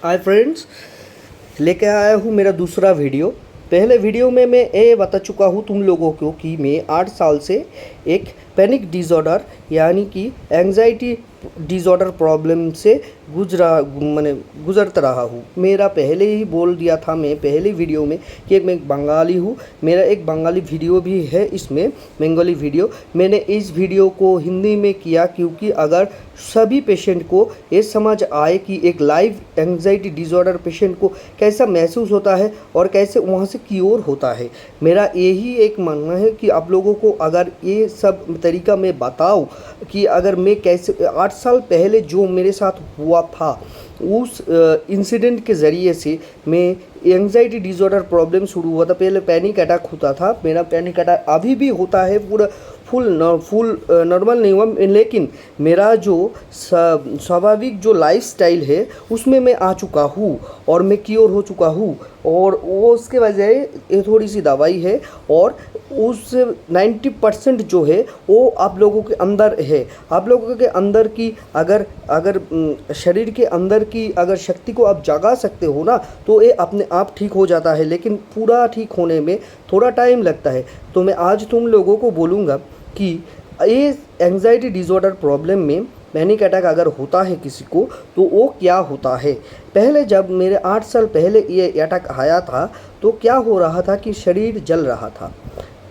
Hi friends, लेके आया हूँ मेरा दूसरा वीडियो। पहले वीडियो में मैं ये बता चुका हूँ तुम लोगों को कि मैं 8 साल से एक पैनिक डिसऑर्डर यानी कि एंजाइटी डिसऑर्डर प्रॉब्लम से गुजरता रहा हूँ। मेरा पहले ही बोल दिया था मैं पहले वीडियो में कि मैं बंगाली हूँ। मेरा एक बंगाली वीडियो भी है, इसमें बंगाली वीडियो। मैंने इस वीडियो को हिंदी में किया क्योंकि अगर सभी पेशेंट को ये समझ आए कि एक लाइव एंजाइटी डिसऑर्डर पेशेंट को कैसा महसूस होता है और कैसे वहाँ से क्योर होता है। मेरा यही एक मानना है कि आप लोगों को अगर ये सब तरीका मैं बताऊँ कि अगर मैं कैसे 8 साल पहले जो मेरे साथ हुआ था उस इंसिडेंट के ज़रिए से मैं एंजाइटी डिसऑर्डर प्रॉब्लम शुरू हुआ था। पहले पैनिक अटैक होता था, मेरा पैनिक अटैक अभी भी होता है, पूरा फुल नॉर्मल नहीं हुआ, लेकिन मेरा जो स्वाभाविक जो लाइफस्टाइल है उसमें मैं आ चुका हूँ और मैं क्योर हो चुका हूँ। और वो उसके वजह ये थोड़ी सी दवाई है और उस 90% जो है वो आप लोगों के अंदर है। आप लोगों के अंदर की अगर शरीर के अंदर की अगर शक्ति को आप जगा सकते हो ना, तो ये अपने आप ठीक हो जाता है, लेकिन पूरा ठीक होने में थोड़ा टाइम लगता है। तो मैं आज तुम लोगों को बोलूँगा कि ये एंजाइटी डिसऑर्डर प्रॉब्लम में पैनिक अटैक अगर होता है किसी को तो वो क्या होता है। पहले जब मेरे 8 साल पहले ये अटैक आया था तो क्या हो रहा था कि शरीर जल रहा था,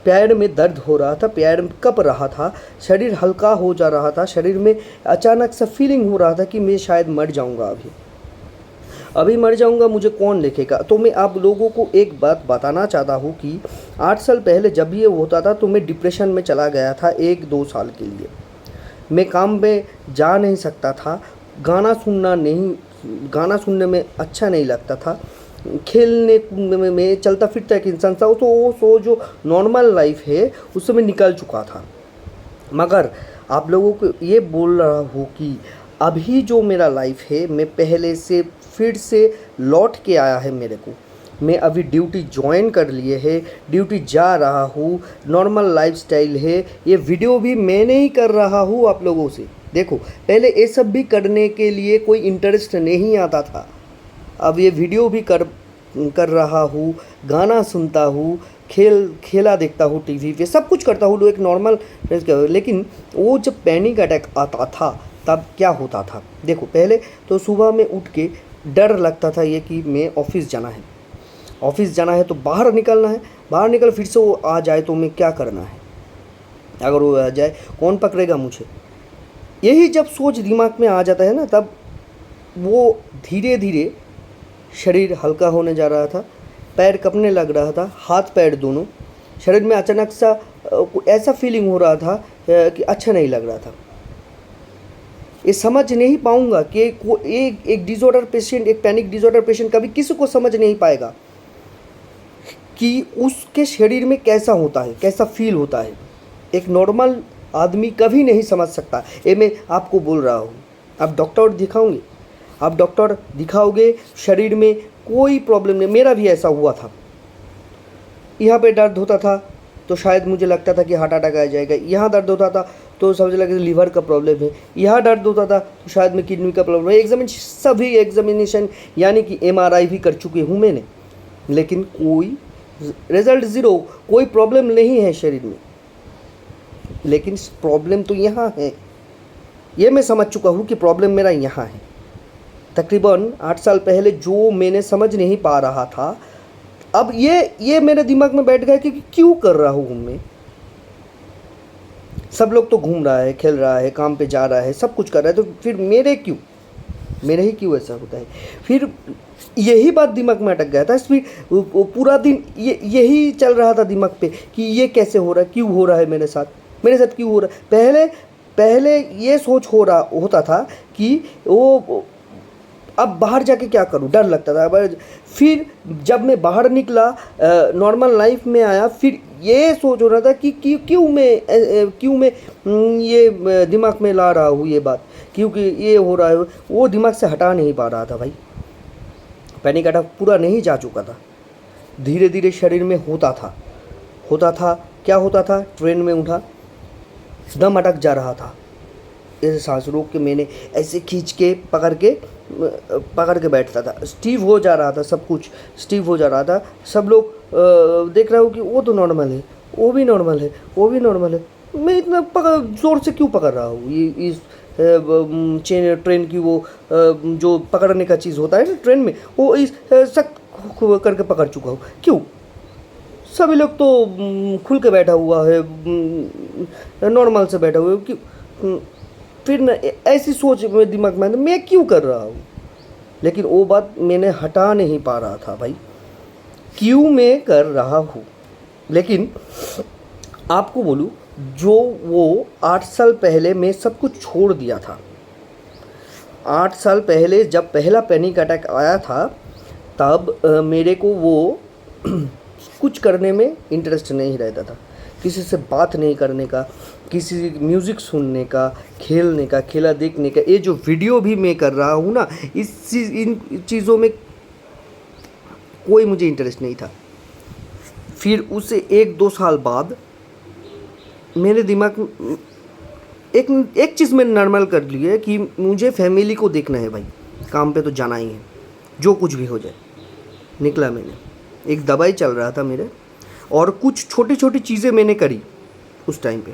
पैर में दर्द हो रहा था, पैर कँप रहा था, शरीर हल्का हो जा रहा था, शरीर में अचानक सा फीलिंग हो रहा था कि मैं शायद मर जाऊंगा, अभी मर जाऊंगा, मुझे कौन देखेगा। तो मैं आप लोगों को एक बात बताना चाहता हूँ कि 8 साल पहले जब ये होता था तो मैं डिप्रेशन में चला गया था 1-2 साल के लिए। मैं काम पे जा नहीं सकता था, गाना सुनने में अच्छा नहीं लगता था, खेलने में चलता फिरता एक इंसान था, तो वो जो नॉर्मल लाइफ है उससे मैं निकल चुका था। मगर आप लोगों को ये बोल रहा हूँ कि अभी जो मेरा लाइफ है मैं पहले से फिर से लौट के आया है मेरे को। मैं अभी ड्यूटी ज्वाइन कर लिए है, ड्यूटी जा रहा हूँ, नॉर्मल लाइफस्टाइल है। ये वीडियो भी मैं नहीं कर रहा हूँ आप लोगों से। देखो, पहले ये सब भी करने के लिए कोई इंटरेस्ट नहीं आता था, अब ये वीडियो भी कर रहा हूँ, गाना सुनता हूँ, खेला देखता हूँ टीवी पे, सब कुछ करता हूँ एक नॉर्मल। लेकिन वो जब पैनिक अटैक आता था तब क्या होता था, देखो पहले तो सुबह में उठ के डर लगता था ये कि मैं ऑफिस जाना है तो बाहर निकलना है, बाहर निकल फिर से वो आ जाए तो मैं क्या करना है, अगर वो आ जाए कौन पकड़ेगा मुझे। यही जब सोच दिमाग में आ जाता है ना, तब वो धीरे धीरे शरीर हल्का होने जा रहा था, पैर कँपने लग रहा था, हाथ पैर दोनों, शरीर में अचानक सा ऐसा फीलिंग हो रहा था कि अच्छा नहीं लग रहा था। ये समझ नहीं पाऊँगा कि एक डिसऑर्डर पेशेंट, एक पैनिक डिसऑर्डर पेशेंट कभी किसी को समझ नहीं पाएगा कि उसके शरीर में कैसा होता है, कैसा फील होता है। एक नॉर्मल आदमी कभी नहीं समझ सकता। ये मैं आपको बोल रहा हूँ। आप डॉक्टर दिखाओगे, शरीर में कोई प्रॉब्लम नहीं। मेरा भी ऐसा हुआ था, यहाँ पे दर्द होता था तो शायद मुझे लगता था कि हार्ट अटैक आ जाएगा, यहाँ दर्द होता था तो समझ लगा कि लीवर का प्रॉब्लम है, यहाँ दर्द होता था तो शायद में किडनी का प्रॉब्लम है। सभी एग्जामिनेशन यानी कि MRI भी कर चुके हूँ मैंने, लेकिन कोई रिजल्ट ज़ीरो, कोई प्रॉब्लम नहीं है शरीर में। लेकिन प्रॉब्लम तो यहाँ है, ये मैं समझ चुका हूँ कि प्रॉब्लम मेरा यहाँ है। तकरीबन 8 साल पहले जो मैंने समझ नहीं पा रहा था, अब ये मेरे दिमाग में बैठ गया कि क्यों कर रहा हूँ मैं। सब लोग तो घूम रहा है, खेल रहा है, काम पे जा रहा है, सब कुछ कर रहा है, तो फिर मेरे ही क्यों ऐसा होता है। फिर यही बात दिमाग में अटक गया था। फिर पूरा दिन यही चल रहा था दिमाग पे कि ये कैसे हो रहा है, क्यों हो रहा है मेरे साथ क्यों हो रहा है। पहले ये सोच होता था कि वो अब बाहर जाके क्या करूं, डर लगता था। फिर जब मैं बाहर निकला, नॉर्मल लाइफ में आया, फिर ये सोच हो रहा था कि क्यों मैं ये दिमाग में ला रहा हूँ ये बात, क्योंकि ये हो रहा है, वो दिमाग से हटा नहीं पा रहा था भाई। पैनिक अटैक पूरा नहीं जा चुका था, धीरे धीरे शरीर में होता था। क्या होता था, ट्रेन में उठा, दम अटक जा रहा था, ऐसे सांस रोक के मैंने ऐसे खींच के पकड़ के पकड़ के बैठता था। स्टीव हो जा रहा था, सब कुछ स्टीव हो जा रहा था। सब लोग देख रहा हूँ कि वो तो नॉर्मल है, वो भी नॉर्मल है, वो भी नॉर्मल है। मैं इतना ज़ोर से क्यों पकड़ रहा हूँ? ये इस चेन ट्रेन की वो जो पकड़ने का चीज़ होता है ना ट्रेन में, वो इस सख्त करके पकड़ चुका हूँ। क्यों? सभी लोग तो खुल के बैठा हुआ है, नॉर्मल से बैठा हुआ है। क्यों? फिर न ऐसी सोच मेरे दिमाग में मैं क्यों कर रहा हूँ? लेकिन वो बात मैंने हटा नहीं पा रहा था भाई, क्यों मैं कर रहा हूँ। लेकिन आपको बोलूँ, जो वो 8 साल पहले मैं सब कुछ छोड़ दिया था। 8 साल पहले जब पहला पैनिक अटैक आया था, तब मेरे को वो कुछ करने में इंटरेस्ट नहीं रहता था। किसी से बात नहीं करने का, किसी म्यूज़िक सुनने का, खेलने का, खेला देखने का। ये जो वीडियो भी मैं कर रहा हूँ ना, इन चीज़ों में कोई मुझे इंटरेस्ट नहीं था। फिर उससे 1-2 साल बाद मेरे दिमाग में एक चीज़ मैंने नॉर्मल कर ली है कि मुझे फैमिली को देखना है भाई, काम पे तो जाना ही है, जो कुछ भी हो जाए। निकला मैंने, एक दवाई चल रहा था मेरे, और कुछ छोटी छोटी चीज़ें मैंने करी उस टाइम पे।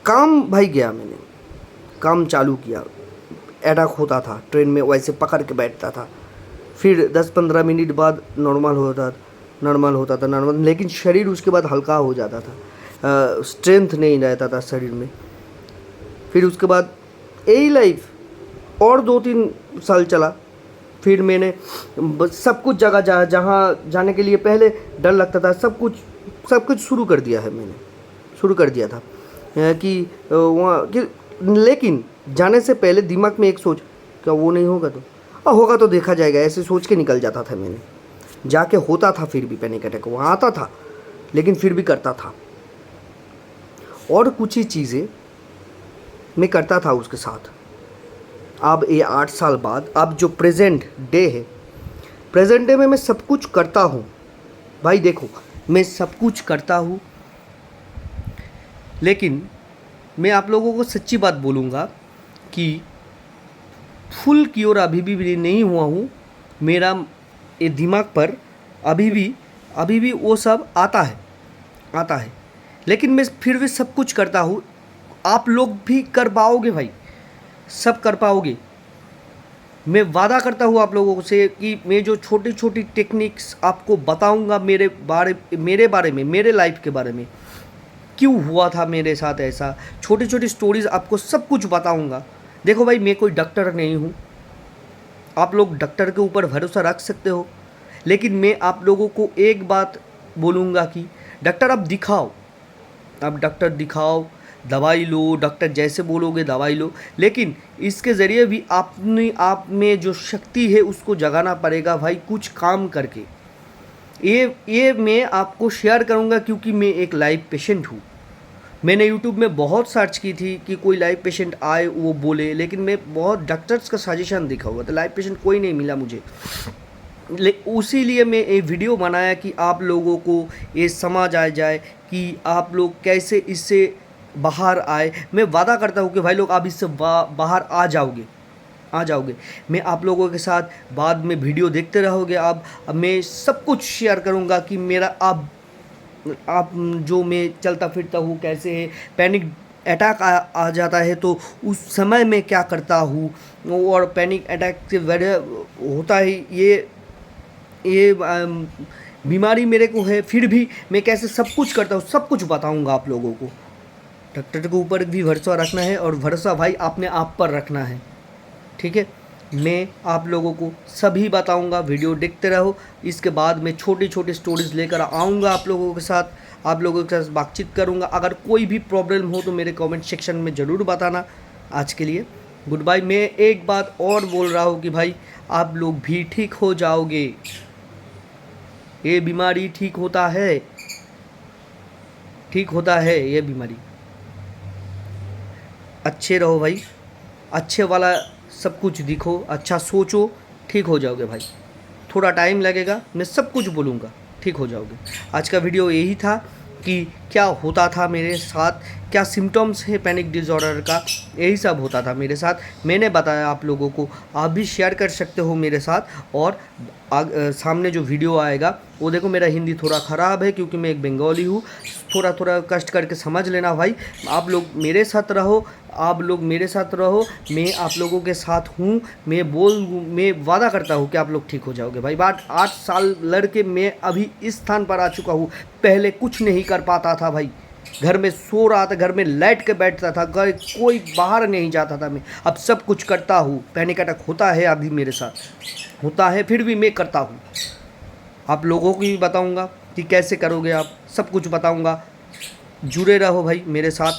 काम भाई गया, मैंने काम चालू किया। अटैक होता था ट्रेन में, वैसे पकड़ के बैठता था। फिर 10-15 मिनट बाद नॉर्मल होता था, लेकिन शरीर उसके बाद हल्का हो जाता था, स्ट्रेंथ नहीं रहता था शरीर में। फिर उसके बाद यही लाइफ और 2-3 साल चला। फिर मैंने सब कुछ जगह जहाँ जाने के लिए पहले डर लगता था, सब कुछ शुरू कर दिया है मैंने, शुरू कर दिया था कि वहाँ कि, लेकिन जाने से पहले दिमाग में एक सोच, क्या वो नहीं होगा तो होगा तो देखा जाएगा, ऐसे सोच के निकल जाता था मैंने। जाके होता था, फिर भी पैनिक अटैक वहाँ आता था, लेकिन फिर भी करता था। और कुछ ही चीज़ें मैं करता था उसके साथ। अब ये 8 साल बाद, अब जो प्रेजेंट डे है, प्रेजेंट डे में मैं सब कुछ करता हूँ भाई। देखो, मैं सब कुछ करता हूँ, लेकिन मैं आप लोगों को सच्ची बात बोलूँगा कि फुल क्योर अभी भी नहीं हुआ हूँ। मेरा ये दिमाग पर अभी भी वो सब आता है, लेकिन मैं फिर भी सब कुछ करता हूँ। आप लोग भी कर पाओगे भाई, सब कर पाओगे। मैं वादा करता हूँ आप लोगों से कि मैं जो छोटी छोटी टेक्निक्स आपको बताऊँगा मेरे बारे में, मेरे लाइफ के बारे में, क्यों हुआ था मेरे साथ ऐसा, छोटी छोटी स्टोरीज़ आपको सब कुछ बताऊँगा। देखो भाई, मैं कोई डॉक्टर नहीं हूँ, आप लोग डॉक्टर के ऊपर भरोसा रख सकते हो, लेकिन मैं आप लोगों को एक बात बोलूँगा कि डॉक्टर आप डॉक्टर दिखाओ, दवाई लो, डॉक्टर जैसे बोलोगे दवाई लो, लेकिन इसके ज़रिए भी आप में जो शक्ति है उसको जगाना पड़ेगा भाई, कुछ काम करके। ये मैं आपको शेयर करूँगा क्योंकि मैं एक लाइव पेशेंट हूँ। मैंने यूट्यूब में बहुत सर्च की थी कि कोई लाइव पेशेंट आए वो बोले, लेकिन मैं बहुत डॉक्टर्स का सजेशन देखा हुआ था, लाइव पेशेंट कोई नहीं मिला मुझे। उसीलिए मैं ये वीडियो बनाया कि आप लोगों को ये समझ आ जाए कि आप लोग कैसे इससे बाहर आए। मैं वादा करता हूँ कि भाई लोग आप इससे बाहर आ जाओगे। मैं आप लोगों के साथ बाद में वीडियो देखते रहोगे। अब मैं सब कुछ शेयर करूँगा कि मेरा आप जो मैं चलता फिरता हूँ कैसे है, पैनिक अटैक आ जाता है तो उस समय मैं क्या करता हूँ, और पैनिक अटैक से वजह होता है ये बीमारी मेरे को है, फिर भी मैं कैसे सब कुछ करता हूँ, सब कुछ बताऊँगा आप लोगों को। डॉक्टर के ऊपर भी भरोसा रखना है, और भरोसा भाई अपने आप पर रखना है, ठीक है। मैं आप लोगों को सभी बताऊंगा, वीडियो देखते रहो। इसके बाद मैं छोटी छोटी स्टोरीज़ लेकर आऊँगा आप लोगों के साथ बातचीत करूँगा। अगर कोई भी प्रॉब्लम हो तो मेरे कमेंट सेक्शन में ज़रूर बताना। आज के लिए गुड बाय। मैं एक बात और बोल रहा हूँ कि भाई आप लोग भी ठीक हो जाओगे, ये बीमारी ठीक होता है ये बीमारी। अच्छे रहो भाई, अच्छे वाला सब कुछ दिखो, अच्छा सोचो, ठीक हो जाओगे भाई। थोड़ा टाइम लगेगा, मैं सब कुछ बोलूँगा, ठीक हो जाओगे। आज का वीडियो यही था। कि क्या होता था मेरे साथ, क्या सिम्टम्स है पैनिक डिसऑर्डर का, यही सब होता था मेरे साथ। मैंने बताया आप लोगों को, आप भी शेयर कर सकते हो मेरे साथ। और सामने जो वीडियो आएगा वो देखो, मेरा हिंदी थोड़ा ख़राब है क्योंकि मैं एक बंगाली हूँ, थोड़ा थोड़ा कष्ट करके समझ लेना भाई। आप लोग मेरे साथ रहो, आप लोग मेरे साथ रहो, मैं आप लोगों के साथ हूँ। मैं वादा करता हूँ कि आप लोग ठीक हो जाओगे भाई। बात 8 साल लड़के मैं अभी इस स्थान पर आ चुका हूँ। पहले कुछ नहीं कर पाता था भाई, घर में सो रहा था, घर में लेट के बैठता था, घर कोई बाहर नहीं जाता था मैं। अब सब कुछ करता हूँ। पैनिक अटैक होता है अभी मेरे साथ, होता है, फिर भी मैं करता हूँ। आप लोगों को भी बताऊँगा कि कैसे करोगे आप, सब कुछ बताऊँगा। जुड़े रहो भाई मेरे साथ,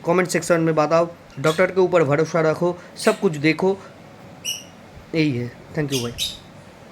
कमेंट सेक्शन में बताओ, डॉक्टर के ऊपर भरोसा रखो, सब कुछ देखो, यही है। थैंक यू भाई।